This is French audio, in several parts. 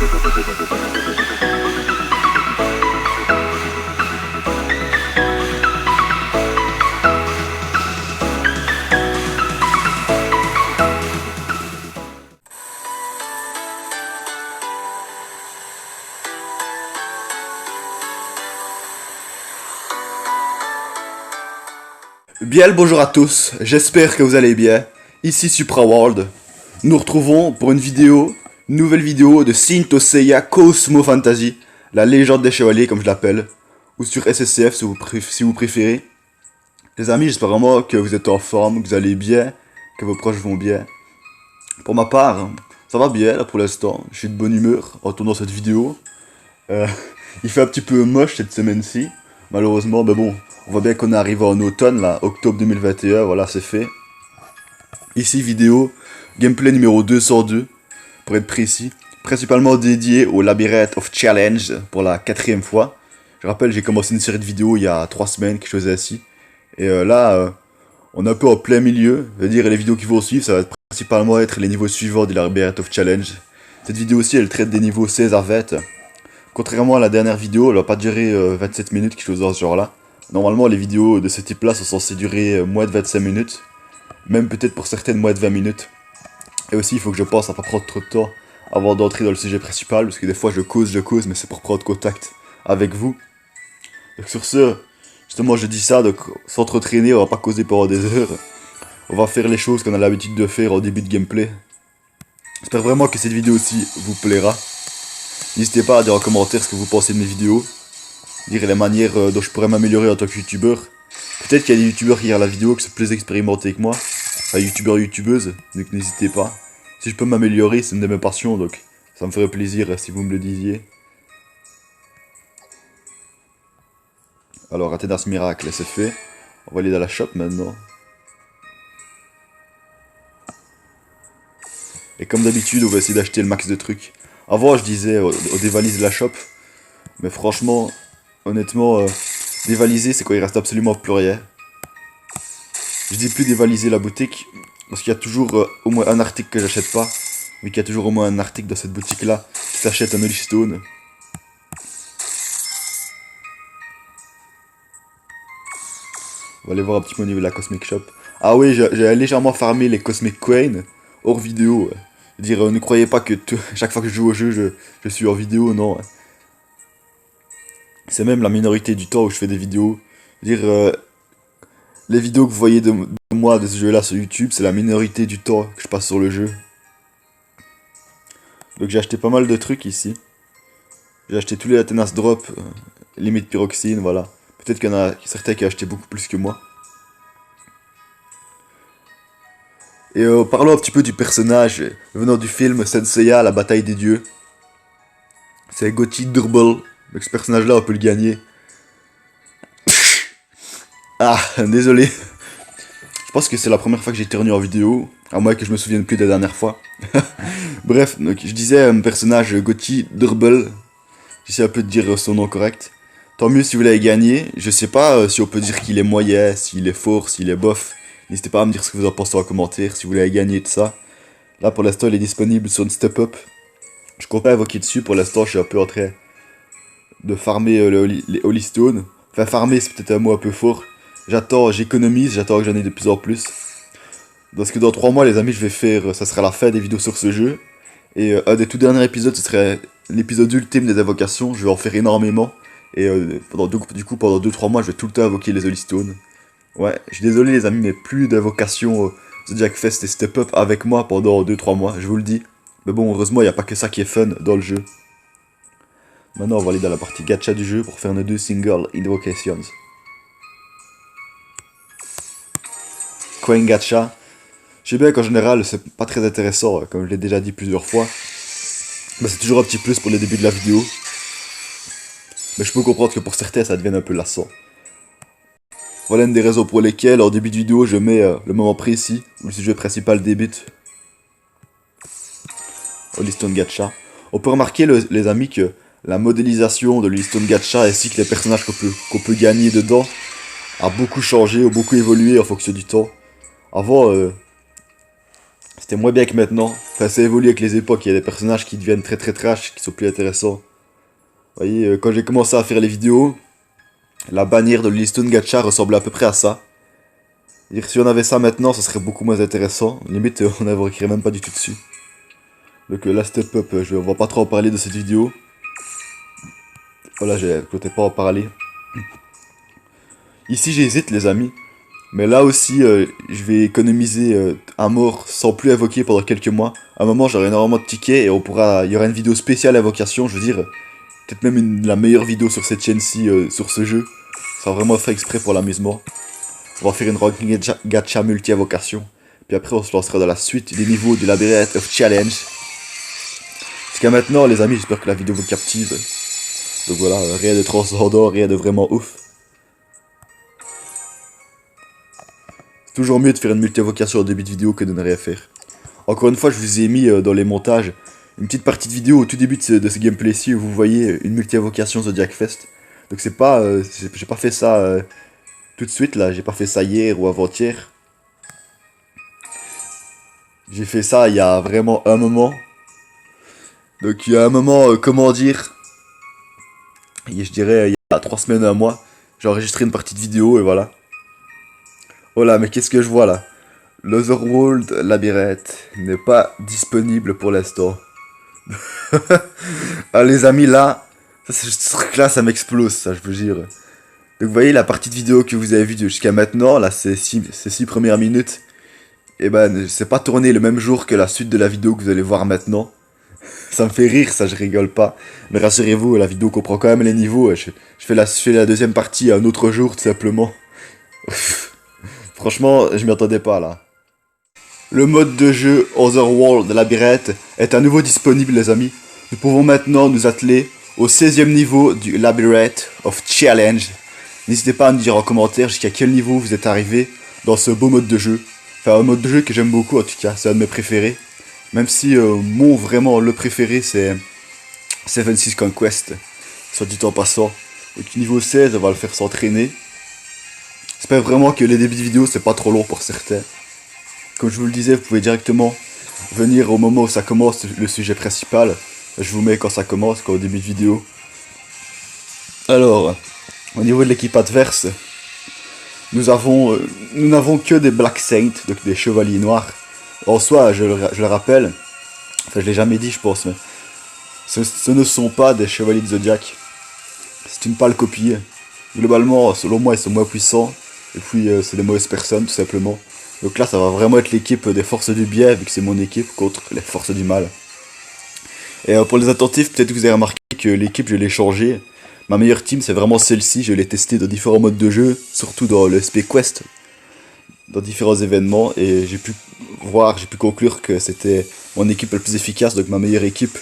Bien le bonjour à tous, j'espère que vous allez bien. Ici SupraWorld. Nous retrouvons pour une nouvelle vidéo de Saint Seiya Cosmo Fantasy, la légende des chevaliers comme je l'appelle, ou sur SSCF si vous préférez. Les amis, j'espère vraiment que vous êtes en forme, que vous allez bien, que vos proches vont bien. Pour ma part, ça va bien là pour l'instant, je suis de bonne humeur en tournant cette vidéo. Il fait un petit peu moche cette semaine-ci, malheureusement, mais bon. On voit bien qu'on est arrivé en automne, là, octobre 2021, voilà, c'est fait. Ici, vidéo, gameplay numéro 202, pour être précis. Principalement dédié au Labyrinth of Challenge, pour la 4e fois. Je rappelle, j'ai commencé une série de vidéos il y a 3 semaines, quelque chose ainsi. Et là, on est un peu en plein milieu. Je veux dire, les vidéos qui vont suivre, ça va principalement être les niveaux suivants du Labyrinth of Challenge. Cette vidéo aussi, elle traite des niveaux 16 à 20. Contrairement à la dernière vidéo, elle va pas durer 27 minutes, quelque chose dans ce genre-là. Normalement, les vidéos de ce type-là sont censées durer moins de 25 minutes. Même peut-être pour certaines moins de 20 minutes. Et aussi, il faut que je pense à pas prendre trop de temps avant d'entrer dans le sujet principal. Parce que des fois, je cause, mais c'est pour prendre contact avec vous. Donc sur ce, justement, je dis ça, donc sans trop traîner, on va pas causer pendant des heures. On va faire les choses qu'on a l'habitude de faire au début de gameplay. J'espère vraiment que cette vidéo aussi vous plaira. N'hésitez pas à dire en commentaire ce que vous pensez de mes vidéos. Dire les manières dont je pourrais m'améliorer en tant que youtubeur. Peut-être qu'il y a des youtubeurs qui regardent la vidéo qui sont plus expérimentés que moi. Enfin, youtubeurs, youtubeuses, donc n'hésitez pas. Si je peux m'améliorer, c'est une de mes passions, donc ça me ferait plaisir si vous me le disiez. Alors, Athénas Miracle, c'est fait. On va aller dans la shop maintenant. Et comme d'habitude, on va essayer d'acheter le max de trucs. Avant, je disais, on dévalise la shop. Mais franchement... Honnêtement, dévaliser, c'est quand il reste absolument plus rien. Je dis plus dévaliser la boutique, parce qu'il y a toujours au moins un article que j'achète pas. Mais qu'il y a toujours au moins un article dans cette boutique-là qui s'achète un Holystone. On va aller voir un petit peu au niveau de la Cosmic Shop. Ah oui, j'ai légèrement farmé les Cosmic Coins hors vidéo. Je veux dire, ne croyez pas que chaque fois que je joue au jeu, je suis hors vidéo, non. C'est même la minorité du temps où je fais des vidéos. Je veux dire, les vidéos que vous voyez de moi de ce jeu-là sur YouTube, c'est la minorité du temps que je passe sur le jeu. Donc j'ai acheté pas mal de trucs ici. J'ai acheté tous les Athénas Drop, limite pyroxine, voilà. Peut-être qu'il y en a certains qui ont acheté beaucoup plus que moi. Et parlons un petit peu du personnage venant du film Saint Seiya, la bataille des dieux. C'est Gotti Durble. Donc ce personnage-là, on peut le gagner. Ah, désolé. Je pense que c'est la première fois que j'ai éternué en vidéo. À moins que je me souvienne plus de la dernière fois. Bref, donc je disais un personnage Gotti Durble. J'essaie un peu de dire son nom correct. Tant mieux si vous l'avez gagné. Je sais pas si on peut dire qu'il est moyen, s'il est fort, s'il est bof. N'hésitez pas à me dire ce que vous en pensez en commentaire, si vous l'avez gagné et tout ça. Là pour l'instant il est disponible sur une step up. Je compte pas évoquer dessus, pour l'instant je suis un peu en train de farmer les Holystone. Enfin farmer c'est peut-être un mot un peu fort. J'économise, j'attends que j'en ai de plus en plus. Parce que dans 3 mois les amis je vais faire, ça sera la fin des vidéos sur ce jeu. Et un des tout derniers épisodes ce serait l'épisode ultime des invocations, je vais en faire énormément. Et du coup pendant 2-3 mois je vais tout le temps invoquer les Holystone. Ouais, je suis désolé les amis mais plus d'invocations Zodiac Fest et Step Up avec moi pendant 2-3 mois, je vous le dis. Mais bon heureusement il n'y a pas que ça qui est fun dans le jeu. Maintenant on va aller dans la partie gacha du jeu pour faire nos 2 single invocations. Coin gacha. Je sais bien qu'en général c'est pas très intéressant, comme je l'ai déjà dit plusieurs fois. Mais c'est toujours un petit plus pour le début de la vidéo. Mais je peux comprendre que pour certains ça devienne un peu lassant. Voilà une des raisons pour lesquelles en début de vidéo je mets le moment précis où le sujet principal débute. Holystone gacha. On peut remarquer les amis que la modélisation de l'Holystone gacha ainsi que les personnages qu'on peut gagner dedans a beaucoup changé, a beaucoup évolué en fonction du temps. Avant, C'était moins bien que maintenant. Enfin, ça évolue avec les époques. Il y a des personnages qui deviennent très très trash, qui sont plus intéressants. Vous voyez, quand j'ai commencé à faire les vidéos, la bannière de Lilistone Gacha ressemblait à peu près à ça. Dire si on avait ça maintenant, ça serait beaucoup moins intéressant. Limite, on n'écrirait même pas du tout dessus. Donc là, Step Up, on va pas trop en parler de cette vidéo. Voilà, je comptais pas en parler. Ici, j'hésite, les amis. Mais là aussi, je vais économiser un mort sans plus invoquer pendant quelques mois. À un moment, j'aurai énormément de tickets et il y aura une vidéo spéciale invocation, je veux dire. Peut-être même la meilleure vidéo sur cette chaîne-ci, sur ce jeu. Ça sera vraiment fait exprès pour l'amusement. On va faire une ranking gacha multi-invocation. Puis après, on se lancera dans la suite des niveaux du Labyrinth of Challenge. Jusqu'à maintenant, les amis, j'espère que la vidéo vous captive. Donc voilà, rien de transcendant, rien de vraiment ouf. C'est toujours mieux de faire une multi-invocation au début de vidéo que de ne rien faire. Encore une fois, je vous ai mis dans les montages une petite partie de vidéo au tout début de ce gameplay-ci où vous voyez une multi-invocation Zodiac Fest. Donc c'est pas, j'ai pas fait ça tout de suite là, j'ai pas fait ça hier ou avant-hier. J'ai fait ça il y a vraiment un moment. Donc il y a un moment, comment dire, je dirais il y a 3 semaines, un mois, j'ai enregistré une partie de vidéo et voilà. Oh là, mais qu'est-ce que je vois là? L'Otherworld Labyrinth n'est pas disponible pour l'instant. Ah les amis là, ce truc là ça m'explose ça je veux dire. Donc vous voyez la partie de vidéo que vous avez vue jusqu'à maintenant, là ces 6 premières minutes, et ben c'est pas tourné le même jour que la suite de la vidéo que vous allez voir maintenant. Ça me fait rire ça, je rigole pas. Mais rassurez-vous, la vidéo comprend quand même les niveaux, je fais la deuxième partie un autre jour tout simplement. Franchement, je m'y attendais pas là. Le mode de jeu Otherworld Labyrinth est à nouveau disponible les amis. Nous pouvons maintenant nous atteler au 16e niveau du Labyrinth of Challenge. N'hésitez pas à nous dire en commentaire jusqu'à quel niveau vous êtes arrivé dans ce beau mode de jeu. Enfin un mode de jeu que j'aime beaucoup en tout cas, c'est un de mes préférés. Même si mon vraiment le préféré c'est Seven Seas Conquest, soit dit en passant. Donc niveau 16 on va le faire s'entraîner. J'espère vraiment que les débuts de vidéo c'est pas trop long pour certains. Comme je vous le disais, vous pouvez directement venir au moment où ça commence le sujet principal. Je vous mets quand ça commence, au début de vidéo. Alors, au niveau de l'équipe adverse, nous n'avons que des Black Saints, donc des chevaliers noirs. En soi, je le rappelle, enfin je l'ai jamais dit je pense, mais ce ne sont pas des chevaliers de Zodiac. C'est une pâle copie. Globalement, selon moi, ils sont moins puissants. Et puis, c'est des mauvaises personnes, tout simplement. Donc là, ça va vraiment être l'équipe des forces du bien, vu que c'est mon équipe, contre les forces du mal. Et pour les attentifs, peut-être que vous avez remarqué que l'équipe, je l'ai changée. Ma meilleure team, c'est vraiment celle-ci. Je l'ai testée dans différents modes de jeu, surtout dans le SP Quest, dans différents événements. Et j'ai pu conclure que c'était mon équipe la plus efficace, donc ma meilleure équipe.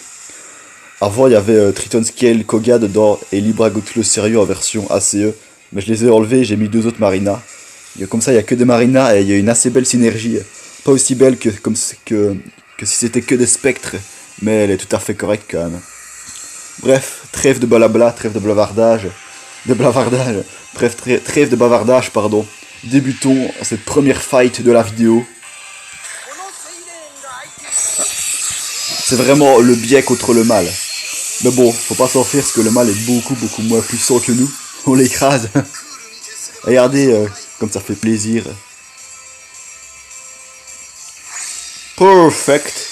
Avant, il y avait Triton Scale, Koga dedans, et Libra Gautlus Serio en version ACE. Mais je les ai enlevés et j'ai mis 2 autres Marinas. Comme ça, il n'y a que des Marinas et il y a une assez belle synergie. Pas aussi belle que si c'était que des spectres, mais elle est tout à fait correcte quand même. Bref, trêve de blabla, trêve de bavardage. Bref, trêve de bavardage, pardon. Débutons cette première fight de la vidéo. C'est vraiment le bien contre le mal. Mais bon, faut pas s'en faire parce que le mal est beaucoup moins puissant que nous. On l'écrase. Regardez comme ça fait plaisir. Perfect.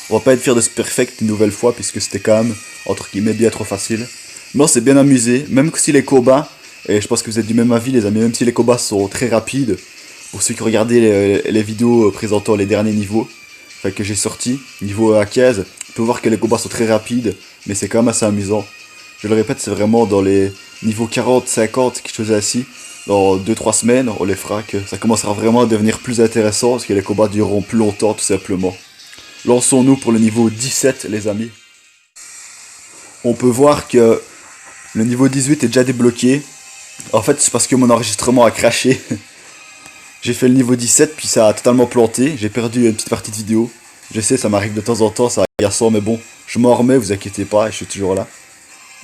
On va pas être fier de ce perfect une nouvelle fois puisque c'était quand même entre guillemets bien trop facile. Mais on s'est bien amusé, même si les combats, et je pense que vous êtes du même avis les amis, même si les combats sont très rapides, pour ceux qui regardaient les vidéos présentant les derniers niveaux, enfin que j'ai sorti, niveau A15, on peut voir que les combats sont très rapides, mais c'est quand même assez amusant. Je le répète, c'est vraiment dans les niveaux 40, 50, quelque chose ainsi. Dans 2-3 semaines, on les fera que ça commencera vraiment à devenir plus intéressant parce que les combats dureront plus longtemps tout simplement. Lançons-nous pour le niveau 17 les amis. On peut voir que le niveau 18 est déjà débloqué. En fait c'est parce que mon enregistrement a craché. J'ai fait le niveau 17 puis ça a totalement planté. J'ai perdu une petite partie de vidéo. Je sais ça m'arrive de temps en temps, ça agaçant mais bon. Je m'en remets, vous inquiétez pas, et je suis toujours là.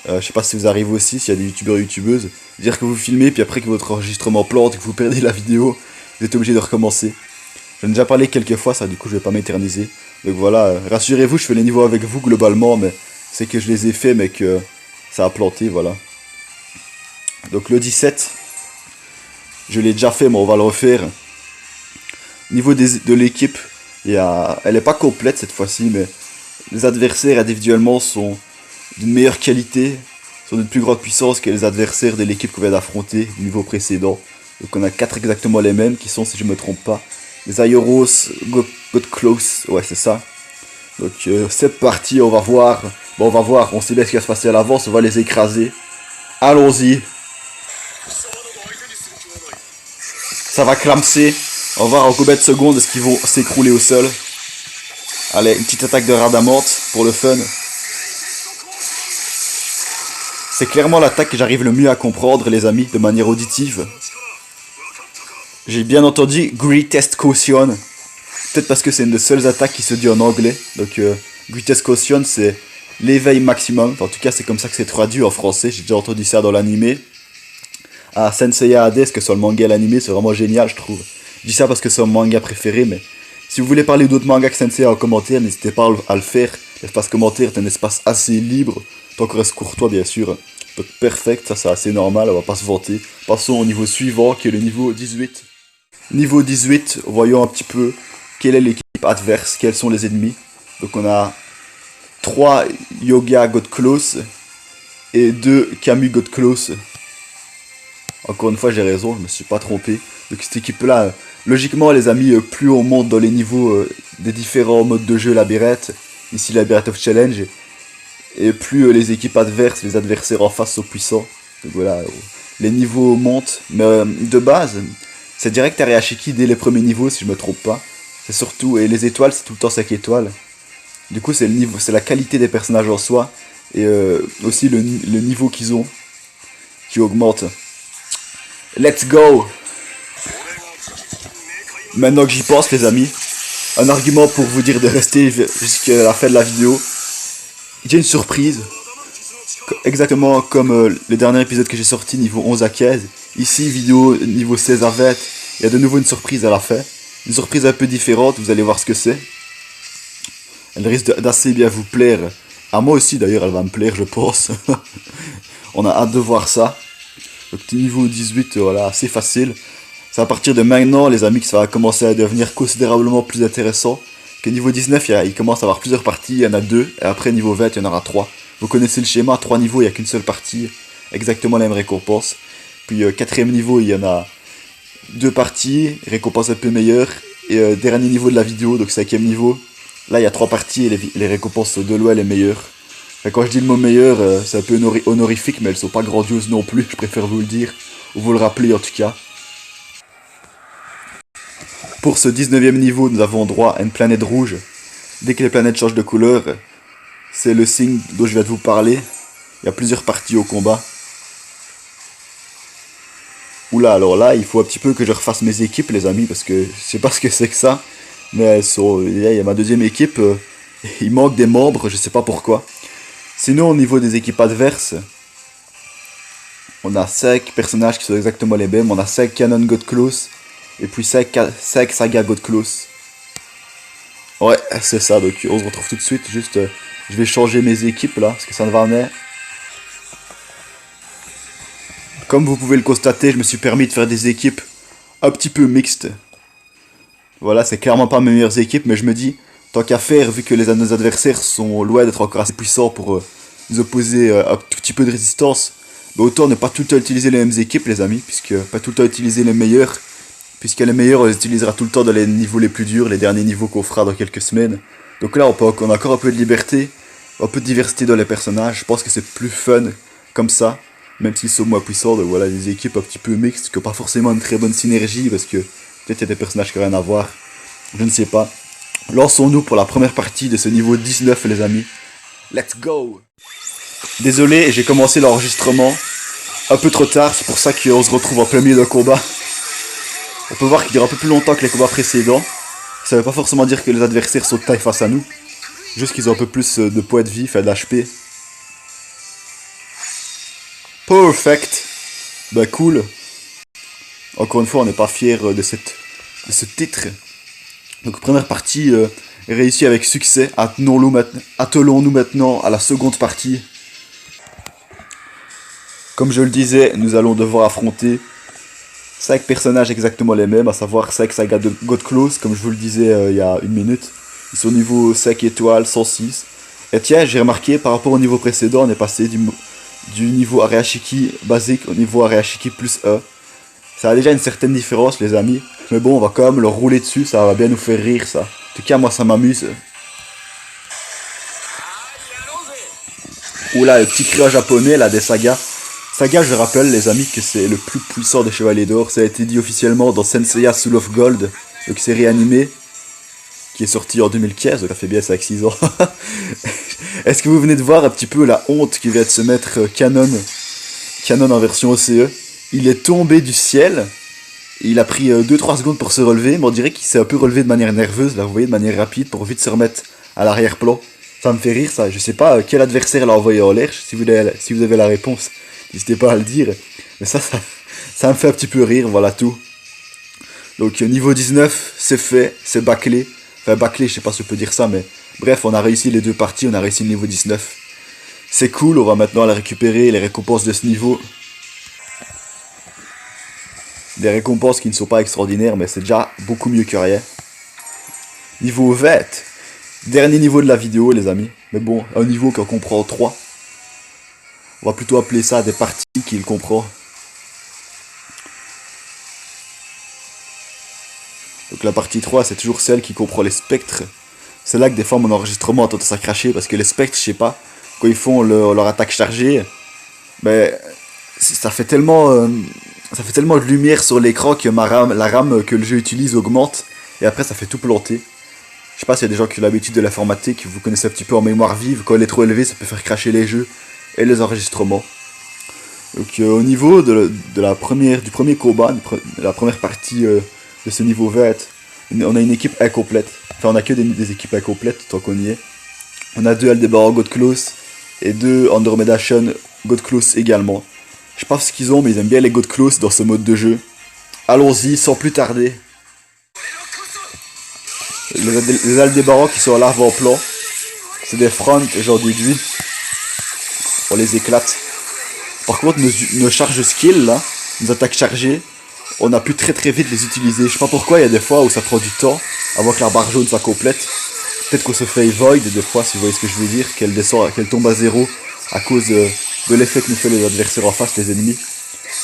Je sais pas si vous arrivez aussi, s'il y a des youtubeurs et youtubeuses. Dire que vous filmez puis après que votre enregistrement plante et que vous perdez la vidéo, vous êtes obligé de recommencer. J'en ai déjà parlé quelques fois, ça, du coup, je vais pas m'éterniser. Donc voilà, rassurez-vous, je fais les niveaux avec vous globalement, mais c'est que je les ai faits, mais que ça a planté, voilà. Donc le 17, je l'ai déjà fait, mais on va le refaire. Niveau de l'équipe, elle est pas complète cette fois-ci, mais les adversaires individuellement sont d'une meilleure qualité, sont d'une plus grande puissance que les adversaires de l'équipe qu'on vient d'affronter au niveau précédent. Donc on a 4 exactement les mêmes qui sont, si je me trompe pas, les Aioros, God Close, ouais c'est ça. Donc c'est parti, on va voir. Bon, on va voir, on sait bien ce qui va se passer à l'avance, on va les écraser. Allons-y. Ça va clamser. On va voir en combien de secondes est-ce qu'ils vont s'écrouler au sol. Allez, une petite attaque de Radamante pour le fun. C'est clairement l'attaque que j'arrive le mieux à comprendre, les amis, de manière auditive. J'ai bien entendu Greatest Caution. Peut-être parce que c'est une des seules attaques qui se dit en anglais. Donc, Greatest Caution, c'est l'éveil maximum. Enfin, en tout cas, c'est comme ça que c'est traduit en français. J'ai déjà entendu ça dans l'animé. Ah, Senseiya Hades, que soit le manga et l'animé, c'est vraiment génial, je trouve. Je dis ça parce que c'est mon manga préféré, mais si vous voulez parler d'autres mangas que Senseiya en commentaire, n'hésitez pas à le faire. L'espace commentaire est un espace assez libre, tant qu'on reste courtois, bien sûr. Donc, perfect, ça c'est assez normal, on va pas se vanter. Passons au niveau suivant, qui est le niveau 18. Niveau 18, voyons un petit peu quelle est l'équipe adverse, quels sont les ennemis. Donc, on a 3 Yoga God Close et 2 Camus God Close. Encore une fois, j'ai raison, je me suis pas trompé. Donc cette équipe-là, logiquement, les amis, plus on monte dans les niveaux des différents modes de jeu labyrinthe, ici Labyrinth of Challenge, et plus les équipes adverses, les adversaires en face sont puissants. Donc voilà, les niveaux montent, mais de base, c'est direct à Arashiki dès les premiers niveaux, si je me trompe pas. C'est surtout, et les étoiles, c'est tout le temps 5 étoiles. Du coup, c'est le niveau, c'est la qualité des personnages en soi, et aussi le niveau qu'ils ont, qui augmente. Let's go! Maintenant que j'y pense, les amis, un argument pour vous dire de rester jusqu'à la fin de la vidéo. J'ai une surprise. Exactement comme le dernier épisode que j'ai sorti, niveau 11 à 15. Ici, vidéo niveau 16 à 20. Il y a de nouveau une surprise à la fin. Une surprise un peu différente, vous allez voir ce que c'est. Elle risque d'assez bien vous plaire. À moi aussi d'ailleurs, elle va me plaire, je pense. On a hâte de voir ça. Le petit niveau 18, voilà, assez facile. C'est à partir de maintenant, les amis, que ça va commencer à devenir considérablement plus intéressant. Que niveau 19, il commence à avoir plusieurs parties, il y en a 2. Et après, niveau 20, il y en aura 3. Vous connaissez le schéma, 3 niveaux, il n'y a qu'une seule partie. Exactement la même récompense. Puis 4ème niveau, il y en a 2 parties, récompense un peu meilleure. Et dernier niveau de la vidéo, donc 5ème niveau. Là, il y a 3 parties et les récompenses de loin les meilleures. Et quand je dis le mot meilleur, c'est un peu honorifique, mais elles sont pas grandioses non plus, je préfère vous le dire. Ou vous le rappeler en tout cas. Pour ce 19ème niveau, nous avons droit à une planète rouge. Dès que les planètes changent de couleur, c'est le signe dont je viens de vous parler. Il y a plusieurs parties au combat. Oula, alors là, il faut un petit peu que je refasse mes équipes, les amis, parce que je sais pas ce que c'est que ça. Mais il y a ma deuxième équipe, il manque des membres, je sais pas pourquoi. Sinon, au niveau des équipes adverses, on a 5 personnages qui sont exactement les mêmes. On a 5 Canon God Close et puis 5 Saga God Close. Ouais, c'est ça, donc on se retrouve tout de suite. Juste, je vais changer mes équipes là, parce que ça ne va en est. Comme vous pouvez le constater, je me suis permis de faire des équipes un petit peu mixtes. Voilà, c'est clairement pas mes meilleures équipes, mais je me dis, tant qu'à faire, vu que nos adversaires sont loin d'être encore assez puissants pour nous opposer un tout petit peu de résistance, bah autant ne pas tout le temps utiliser les mêmes équipes, les amis, puisque pas tout le temps utiliser les meilleurs, puisque les meilleurs, on les utilisera tout le temps dans les niveaux les plus durs, les derniers niveaux qu'on fera dans quelques semaines. Donc là, on a encore un peu de liberté, un peu de diversité dans les personnages, je pense que c'est plus fun comme ça, même s'ils sont moins puissants, donc voilà, des équipes un petit peu mixtes, qui n'ont pas forcément une très bonne synergie, parce que peut-être il y a des personnages qui n'ont rien à voir, je ne sais pas. Lançons-nous pour la première partie de ce niveau 19, les amis. Let's go! Désolé, j'ai commencé l'enregistrement un peu trop tard, c'est pour ça qu'on se retrouve en plein milieu d'un combat. On peut voir qu'il dure un peu plus longtemps que les combats précédents. Ça veut pas forcément dire que les adversaires sont de taille face à nous. Juste qu'ils ont un peu plus de poids de vie, enfin de l'HP. Perfect! Bah cool. Encore une fois, on n'est pas fiers de ce titre. Donc première partie réussie avec succès. Attelons-nous maintenant à la seconde partie. Comme je le disais, nous allons devoir affronter 5 personnages exactement les mêmes, à savoir 5 sagas de God Close, comme je vous le disais il y a une minute. Ils sont au niveau 5 étoiles, 106. Et tiens, j'ai remarqué, par rapport au niveau précédent, on est passé du niveau Areashiki basique au niveau Areashiki plus 1. Ça a déjà une certaine différence, les amis. Mais bon, on va quand même leur rouler dessus, ça va bien nous faire rire, ça. En tout cas, moi, ça m'amuse. Oula, le petit créole japonais, là, des sagas. Saga, je rappelle, les amis, que c'est le plus puissant des Chevaliers d'Or. Ça a été dit officiellement dans Senseiya Soul of Gold, donc série animée, qui est sortie en 2015, donc ça fait bien ça avec 6 ans. Est-ce que vous venez de voir un petit peu la honte qui vient de se mettre Canon en version OCE? Il est tombé du ciel, il a pris 2-3 secondes pour se relever, mais on dirait qu'il s'est un peu relevé de manière nerveuse, là, vous voyez, de manière rapide, pour vite se remettre à l'arrière-plan. Ça me fait rire, ça. Je sais pas quel adversaire l'a envoyé en l'air, si vous avez la réponse. N'hésitez pas à le dire. Mais ça me fait un petit peu rire, voilà tout. Donc niveau 19, c'est fait, c'est bâclé. Enfin bâclé, je sais pas si on peut dire ça, mais bref, on a réussi les 2 parties, on a réussi le niveau 19. C'est cool, on va maintenant aller récupérer les récompenses de ce niveau. Des récompenses qui ne sont pas extraordinaires, mais c'est déjà beaucoup mieux que rien. Niveau 20. Dernier niveau de la vidéo, les amis. Mais bon, un niveau qu'on comprend 3. On va plutôt appeler ça des parties qu'il comprend. Donc la partie 3, c'est toujours celle qui comprend les spectres. C'est là que des fois mon enregistrement a tendance à cracher, parce que les spectres, je sais pas, quand ils font leur attaque chargée, ben, ça fait tellement de lumière sur l'écran que la RAM que le jeu utilise augmente, et après ça fait tout planter. Je sais pas s'il y a des gens qui ont l'habitude de l'informatique, vous connaissez un petit peu en mémoire vive, quand elle est trop élevée, ça peut faire cracher les jeux et les enregistrements. Donc au niveau du premier combat, de la première partie de ce niveau 20, on a une équipe incomplète. Enfin, on a que des équipes incomplètes tant qu'on y est. On a 2 Aldebaran God Close et 2 Andromedation God Close également. Je sais pas ce qu'ils ont, mais ils aiment bien les God Close dans ce mode de jeu. Allons-y, sans plus tarder. Les Aldebaran qui sont à l'avant-plan, c'est des fronts, j'en déduis. On les éclate. Par contre, nos charges skill, là, nos attaques chargées, on a pu très vite les utiliser. Je sais pas pourquoi, il y a des fois où ça prend du temps avant que la barre jaune soit complète. Peut-être qu'on se fait void des fois, si vous voyez ce que je veux dire, qu'elle tombe à 0 à cause de l'effet que nous fait les adversaires en face, les ennemis.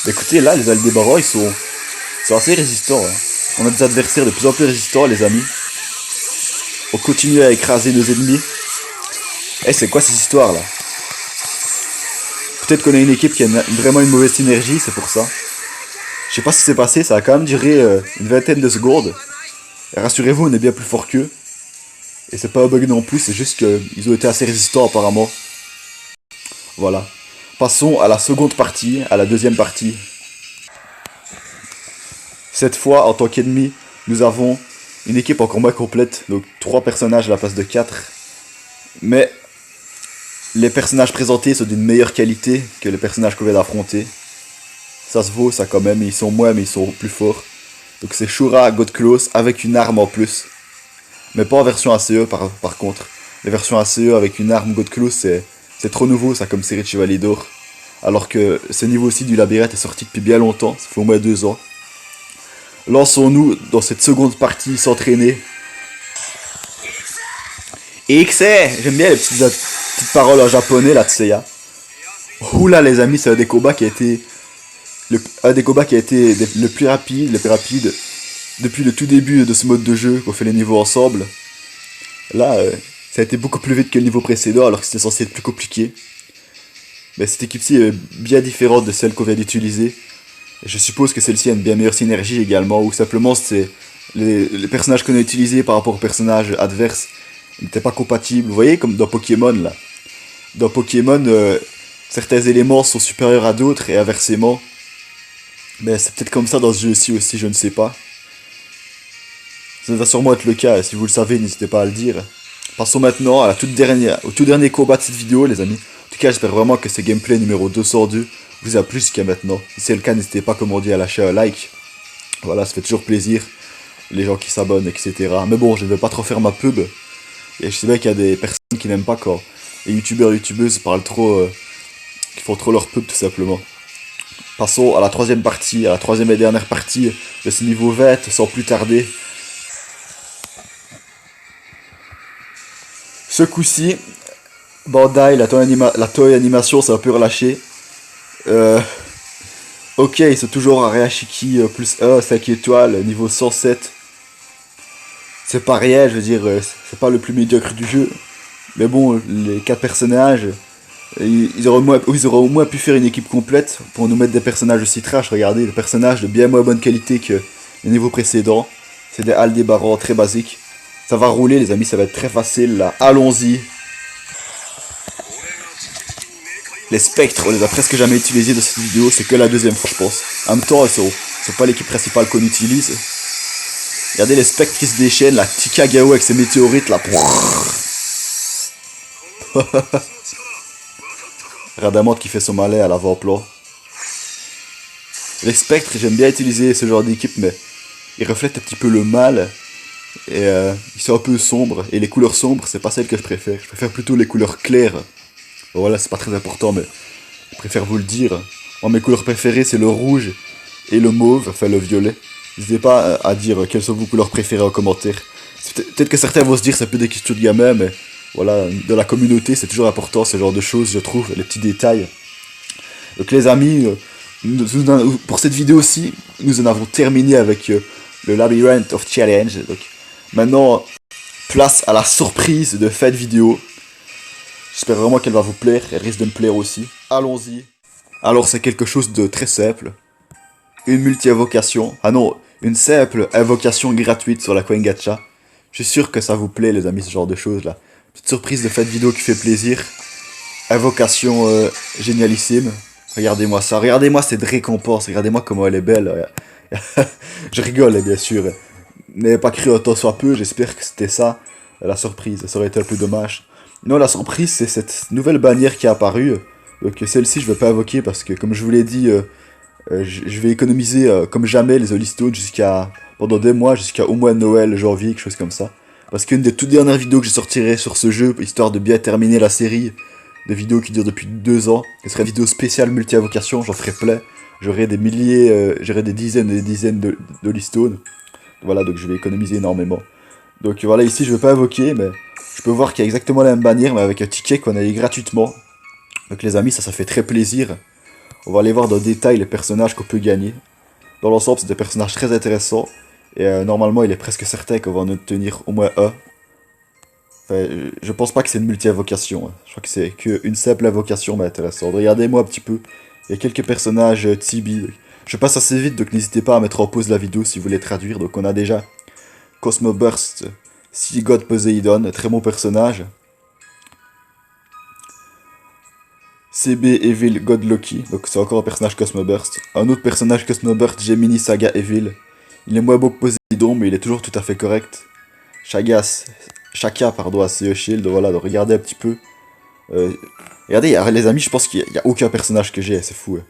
Mais écoutez, là, les Aldebaran, ils sont assez résistants. Hein. On a des adversaires de plus en plus résistants, les amis. On continue à écraser nos ennemis. Eh, c'est quoi cette histoire, là? Peut-être qu'on a une équipe qui a vraiment une mauvaise synergie, c'est pour ça. Je sais pas ce qui s'est passé, ça a quand même duré une vingtaine de secondes. Et rassurez-vous, on est bien plus fort qu'eux. Et c'est pas un bug non plus, c'est juste qu'ils ont été assez résistants apparemment. Voilà. Passons à la seconde partie, à la deuxième partie. Cette fois, en tant qu'ennemi, nous avons une équipe encore moins complète. Donc 3 personnages à la place de 4. Mais les personnages présentés sont d'une meilleure qualité que les personnages qu'on vient d'affronter. Ça se vaut ça quand même, ils sont moins mais ils sont plus forts. Donc c'est Shura God Close avec une arme en plus. Mais pas en version ACE par contre. Les versions ACE avec une arme God Close c'est trop nouveau ça comme série de Chevalier d'Or. Alors que ce niveau-ci du labyrinthe est sorti depuis bien longtemps, ça fait au moins 2 ans. Lançons-nous dans cette seconde partie s'entraîner. Excès, j'aime bien les petites paroles en japonais là de Seiya. Oula les amis, c'est un des combats qui a été le plus rapide depuis le tout début de ce mode de jeu qu'on fait les niveaux ensemble. Là, ça a été beaucoup plus vite que le niveau précédent alors que c'était censé être plus compliqué. Mais cette équipe-ci est bien différente de celle qu'on vient d'utiliser. Je suppose que celle-ci a une bien meilleure synergie également, ou simplement c'est les personnages qu'on a utilisés par rapport aux personnages adverses n'étaient pas compatibles. Vous voyez comme dans Pokémon là. Dans Pokémon, certains éléments sont supérieurs à d'autres et inversement. Mais c'est peut-être comme ça dans ce jeu-ci aussi, je ne sais pas. Ça va sûrement être le cas, et si vous le savez, n'hésitez pas à le dire. Passons maintenant à au tout dernier combat de cette vidéo, les amis. En tout cas, j'espère vraiment que ce gameplay numéro 202 vous a plu jusqu'à maintenant. Si c'est le cas, n'hésitez pas, comme on dit, à lâcher un like. Voilà, ça fait toujours plaisir. les gens qui s'abonnent, etc. Mais bon, je ne vais pas trop faire ma pub. Et je sais bien qu'il y a des personnes qui n'aiment pas quand les youtubeurs et youtubeuses parlent trop, qui font trop leur pub tout simplement. Passons à la troisième partie, à la troisième et dernière partie de ce niveau 20, sans plus tarder. Ce coup-ci, Bandai, la Toei Animation s'est un peu relâchée. Ok, ils sont toujours à Reashiki plus 1, 5 étoiles, niveau 107. C'est pas réel, je veux dire, c'est pas le plus médiocre du jeu. Mais bon, les 4 personnages, ils auraient au moins pu faire une équipe complète pour nous mettre des personnages aussi trash. Regardez, des personnages de bien moins bonne qualité que les niveaux précédents. C'est des Aldébarans très basiques. Ça va rouler les amis, ça va être très facile là. Allons-y. Les spectres, on les a presque jamais utilisés dans cette vidéo, c'est que la deuxième fois je pense. En même temps, c'est pas l'équipe principale qu'on utilise. Regardez les spectres qui se déchaînent, la Tikagao avec ses météorites là. Radamante qui fait son malais à l'avant-plan. Les spectres, j'aime bien utiliser ce genre d'équipe, mais ils reflètent un petit peu le mal. Et ils sont un peu sombres. Et les couleurs sombres, c'est pas celles que je préfère. Je préfère plutôt les couleurs claires. Bon, voilà, c'est pas très important, mais je préfère vous le dire. Moi, mes couleurs préférées, c'est le rouge et le mauve, enfin le violet. N'hésitez pas à dire quelles sont vos couleurs préférées en commentaire. Peut-être que certains vont se dire que c'est un peu des questions de gamin, mais voilà, de la communauté, c'est toujours important ce genre de choses, je trouve, les petits détails. Donc les amis, pour cette vidéo aussi, nous en avons terminé avec le Labyrinth of Challenge. Donc maintenant, place à la surprise de cette vidéo. J'espère vraiment qu'elle va vous plaire, elle risque de me plaire aussi. Allons-y. Alors c'est quelque chose de très simple. Une multi-invocation. Ah non, une simple invocation gratuite sur la Coin Gacha. Je suis sûr que ça vous plaît les amis, ce genre de choses là. Petite surprise de cette vidéo qui fait plaisir. Invocation génialissime. Regardez-moi ça, regardez-moi cette récompense, regardez-moi comment elle est belle. Je rigole bien sûr. N'avez pas cru autant soit peu, j'espère que c'était ça la surprise, ça aurait été un peu dommage. Non, la surprise c'est cette nouvelle bannière qui est apparue. Donc celle-ci je vais pas invoquer parce que comme je vous l'ai dit, je vais économiser comme jamais les Holy Stones pendant des mois, jusqu'à au moins Noël, janvier, quelque chose comme ça. Parce qu'une des toutes dernières vidéos que je sortirai sur ce jeu, histoire de bien terminer la série de vidéos qui durent depuis 2 ans, ce serait une vidéo spéciale multi-invocation, j'en ferai plein. J'aurai des milliers, j'aurai des dizaines et des dizaines de Holy Stones. Voilà, donc je vais économiser énormément. Donc voilà, ici je vais pas invoquer, mais je peux voir qu'il y a exactement la même bannière, mais avec un ticket qu'on a eu gratuitement. Donc les amis, ça fait très plaisir. On va aller voir dans le détail les personnages qu'on peut gagner. Dans l'ensemble, c'est des personnages très intéressants. Et normalement, il est presque certain qu'on va en obtenir au moins un. Enfin, je pense pas que c'est une multi-invocation. Hein. Je crois que c'est qu'une simple invocation, mais intéressante. Regardez-moi un petit peu. Il y a quelques personnages Tibi. Je passe assez vite, donc n'hésitez pas à mettre en pause la vidéo si vous voulez traduire. Donc on a déjà Cosmo Burst, Sea God Poseidon, très bon personnage. CB Evil God Loki, donc c'est encore un personnage Cosmo Burst. Un autre personnage Cosmo Burst, Gemini Saga Evil. Il est moins beau que Poseidon, mais il est toujours tout à fait correct. Shaka, pardon, à CE Shield, voilà, donc regardez un petit peu. Regardez, les amis, je pense qu'il n'y a aucun personnage que j'ai, c'est fou. Hein.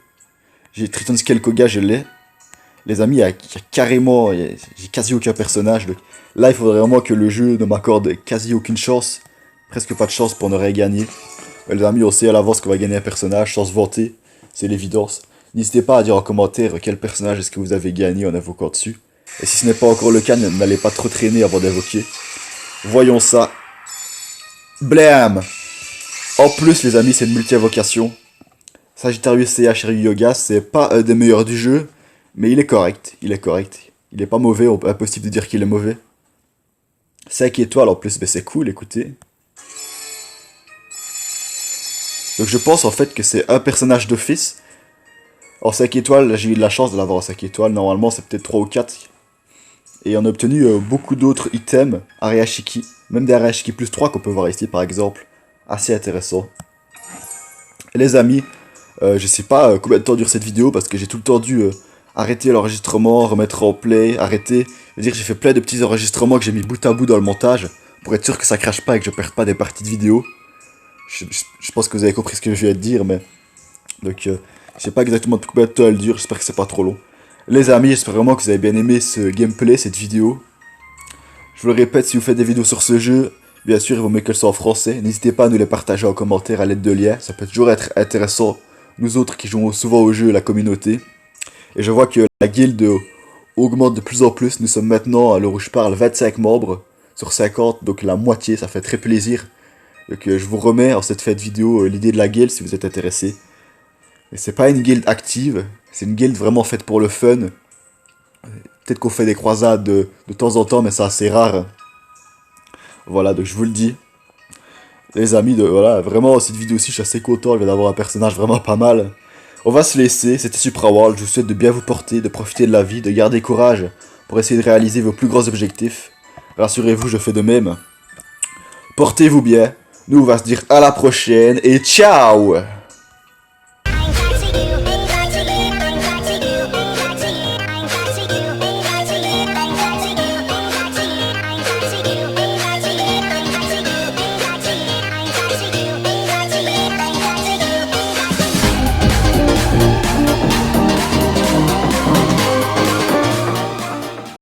J'ai Triton Scale Koga, je l'ai. Les amis, il y a carrément, j'ai quasi aucun personnage. Donc là, il faudrait vraiment que le jeu ne m'accorde quasi aucune chance. Presque pas de chance pour ne rien gagner. Les amis, on sait à l'avance qu'on va gagner un personnage sans se vanter, c'est l'évidence. N'hésitez pas à dire en commentaire quel personnage est-ce que vous avez gagné en invoquant dessus. Et si ce n'est pas encore le cas, n'allez pas trop traîner avant d'invoquer. Voyons ça. Blam! En plus, les amis, c'est une multi-invocation. Sagittarius CH Shiryu Yoga, c'est pas un des meilleurs du jeu, mais il est correct. Il est correct. Il est pas mauvais, impossible de dire qu'il est mauvais. 5 étoiles en plus, mais c'est cool, écoutez. Donc je pense en fait que c'est un personnage d'office. En 5 étoiles, j'ai eu de la chance de l'avoir en 5 étoiles. Normalement, c'est peut-être 3 ou 4. Et on a obtenu beaucoup d'autres items, Areashiki. Même des Areashiki plus 3 qu'on peut voir ici par exemple. Assez intéressant. Et les amis, je sais pas combien de temps dure cette vidéo parce que j'ai tout le temps dû arrêter l'enregistrement, remettre en play, arrêter. Je veux dire, j'ai fait plein de petits enregistrements que j'ai mis bout à bout dans le montage pour être sûr que ça crache pas et que je perde pas des parties de vidéo. Je pense que vous avez compris ce que je viens de dire, mais... Donc, je sais pas exactement combien de temps elle dure, j'espère que c'est pas trop long. Les amis, j'espère vraiment que vous avez bien aimé ce gameplay, cette vidéo. Je vous le répète, si vous faites des vidéos sur ce jeu, bien sûr, il vaut mieux qu'elles soient en français. N'hésitez pas à nous les partager en commentaire à l'aide de liens. Ça peut toujours être intéressant, nous autres qui jouons souvent au jeu, la communauté. Et je vois que la guilde augmente de plus en plus. Nous sommes maintenant, à l'heure où je parle, 25 membres sur 50, donc la moitié, ça fait très plaisir. Donc je vous remets en cette fête vidéo l'idée de la guilde si vous êtes intéressé. Et c'est pas une guilde active, c'est une guilde vraiment faite pour le fun. Peut-être qu'on fait des croisades de temps en temps, mais c'est assez rare. Voilà, donc je vous le dis. Les amis, voilà, vraiment, cette vidéo-ci, je suis assez content, je viens d'avoir un personnage vraiment pas mal. On va se laisser, c'était Supraworld, je vous souhaite de bien vous porter, de profiter de la vie, de garder courage pour essayer de réaliser vos plus grands objectifs. Rassurez-vous, je fais de même. Portez-vous bien, nous on va se dire à la prochaine et ciao!